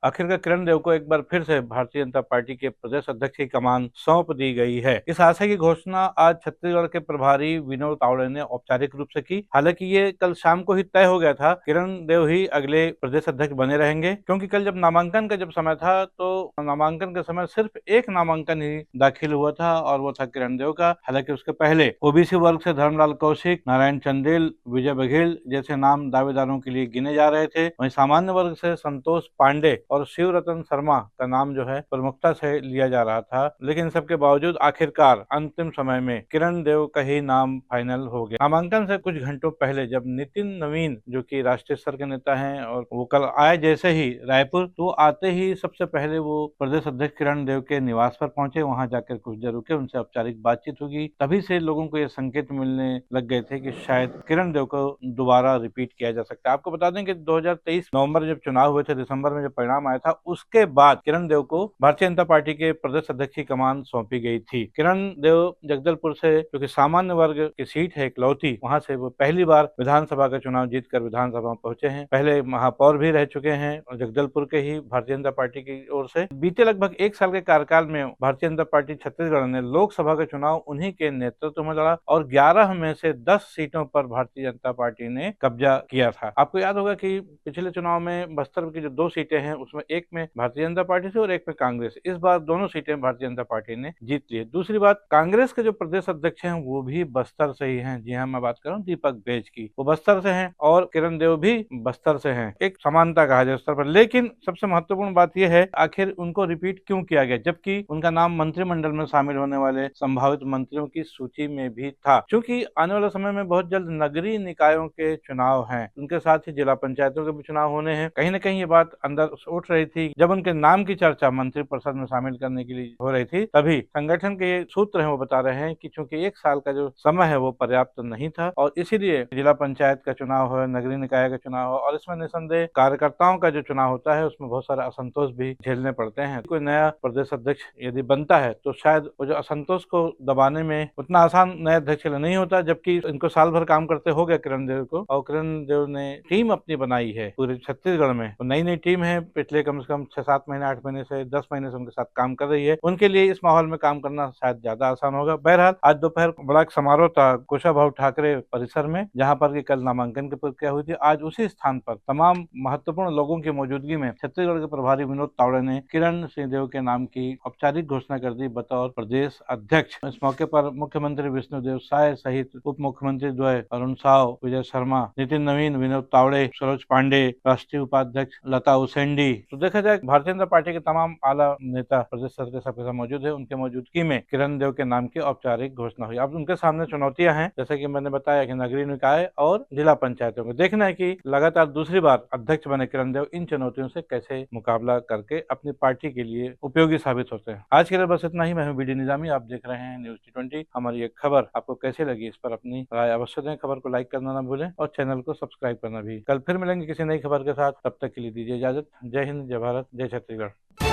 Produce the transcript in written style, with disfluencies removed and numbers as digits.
आखिरकार किरण देव को एक बार फिर से भारतीय जनता पार्टी के प्रदेश अध्यक्ष की कमान सौंप दी गई है। इस आशय की घोषणा आज छत्तीसगढ़ के प्रभारी विनोद तावड़े ने औपचारिक रूप से की। हालांकि ये कल शाम को ही तय हो गया था, किरण देव ही अगले प्रदेश अध्यक्ष बने रहेंगे, क्योंकि कल जब नामांकन का समय था तो नामांकन के समय सिर्फ एक नामांकन ही दाखिल हुआ था और वो था किरण देव का। हालांकि उसके पहले ओबीसी वर्ग से धर्मलाल कौशिक, नारायण चंदेल, विजय बघेल जैसे नाम दावेदारों के लिए गिने जा रहे थे। वहीं सामान्य वर्ग से संतोष पांडे और शिव रतन शर्मा का नाम जो है प्रमुखता से लिया जा रहा था, लेकिन सबके बावजूद आखिरकार अंतिम समय में किरण देव का ही नाम फाइनल हो गया। नामांकन से कुछ घंटों पहले जब नितिन नवीन जो कि राष्ट्रीय स्तर के नेता हैं और वो कल आए जैसे ही रायपुर, तो आते ही सबसे पहले वो प्रदेश अध्यक्ष किरण देव के निवास पर पहुंचे। वहां जाकर कुछ देर रुके, उनसे औपचारिक बातचीत होगी। तभी से लोगों को ये संकेत मिलने लग गए थे कि शायद किरण देव को दोबारा रिपीट किया जा सकता है। आपको बता दें कि 2023 नवंबर जब चुनाव हुए थे, दिसंबर में जब परिणाम आया था, उसके बाद किरण देव को भारतीय जनता पार्टी के प्रदेश अध्यक्ष की कमान सौंपी गई थी। किरण देव जगदलपुर से, जो कि सामान्य वर्ग की सीट है इकलौती, वहां से वो पहली बार विधानसभा का चुनाव जीतकर विधानसभा में पहुंचे हैं। पहले महापौर भी रह चुके हैं और जगदलपुर के ही भारतीय जनता पार्टी की ओर से। बीते लगभग एक साल के कार्यकाल में भारतीय जनता पार्टी छत्तीसगढ़ ने लोकसभा का चुनाव उन्हीं के नेतृत्व में लड़ा और 11 में से 10 सीटों पर भारतीय जनता पार्टी ने कब्जा किया था। आपको याद होगा कि पिछले चुनाव में बस्तर की जो 2 सीटें हैं उसमें एक में भारतीय जनता पार्टी से और एक में कांग्रेस। इस बार दोनों सीटें भारतीय जनता पार्टी ने जीत ली है। दूसरी बात, कांग्रेस के जो प्रदेश अध्यक्ष हैं वो भी बस्तर से ही हैं। जी हाँ, मैं बात कर रहा हूँ दीपक बैज की। वो बस्तर से हैं और किरण देव भी बस्तर से हैं। एक समानता कहा जाए स्तर पर। लेकिन सबसे महत्वपूर्ण बात यह है, आखिर उनको रिपीट क्यों किया गया, जबकि उनका नाम मंत्रिमंडल में शामिल होने वाले संभावित मंत्रियों की सूची में भी था। क्योंकि आने वाले समय में बहुत जल्द नगरीय निकायों के चुनाव हैं, उनके साथ ही जिला पंचायतों के भी चुनाव होने हैं। कहीं न कहीं ये बात अंदर उठ रही थी। जब उनके नाम की चर्चा मंत्रिपरिषद में शामिल करने के लिए हो रही थी, तभी संगठन के सूत्र हैं वो बता रहे हैं कि चूंकि एक साल का जो समय है वो पर्याप्त नहीं था और इसीलिए जिला पंचायत का चुनाव हो, नगरीय निकाय का चुनाव हो, और इसमें निसंदेह कार्यकर्ताओं का जो चुनाव होता है उसमें बहुत सारा असंतोष भी झेलने पड़ते हैं। कोई नया प्रदेश अध्यक्ष यदि बनता है तो शायद वो जो असंतोष को दबाने में उतना आसान नए अध्यक्ष के लिए नहीं होता, जबकि इनको साल भर काम करते हो गया किरण देव को, और किरण देव ने टीम अपनी बनाई है पूरे छत्तीसगढ़ में। तो नई नई टीम है, पिछले कम से कम 6-7 महीने, 8 महीने से 10 महीने से उनके साथ काम कर रही है। उनके लिए इस माहौल में काम करना शायद ज्यादा आसान होगा। बहरहाल आज दोपहर बड़ा एक समारोह था कुशाभाऊ ठाकरे परिसर में, जहां पर कल नामांकन की प्रक्रिया हुई थी। आज उसी स्थान पर तमाम महत्वपूर्ण लोगों की मौजूदगी में छत्तीसगढ़ के प्रभारी विनोद तावड़े ने किरण सिंह देव के नाम की औपचारिक घोषणा कर दी बतौर प्रदेश अध्यक्ष। इस मौके पर मुख्यमंत्री विष्णुदेव साय सहित उप मुख्यमंत्री द्वय अरुण साव, विजय शर्मा, नितिन नवीन, विनोद तावड़े, सरोज पांडे, राष्ट्रीय उपाध्यक्ष लता उसेंडी। तो देखा जाए भारतीय जनता पार्टी के तमाम आला नेता प्रदेश स्तर के सबके साथ मौजूद है। उनके मौजूदगी में किरण देव के नाम की औपचारिक घोषणा हुई। अब उनके सामने चुनौतियां हैं, जैसे कि मैंने बताया कि नगरीय निकाय और जिला पंचायतों को देखना है कि लगातार दूसरी बार अध्यक्ष बने किरण देव इन चुनौतियों से कैसे मुकाबला करके अपनी पार्टी के लिए उपयोगी साबित होते हैं। आज के लिए बस इतना ही। मैं हूं बीडी निजामी, आप देख रहे हैं न्यूज T20। हमारी ये खबर आपको कैसी लगी इस पर अपनी राय अवश्य दें। खबर को लाइक करना ना भूलें और चैनल को सब्सक्राइब करना भी। कल फिर मिलेंगे किसी नई खबर के साथ, तब तक के लिए दीजिए इजाजत। जय हिंद, जय भारत, जय छत्तीसगढ़।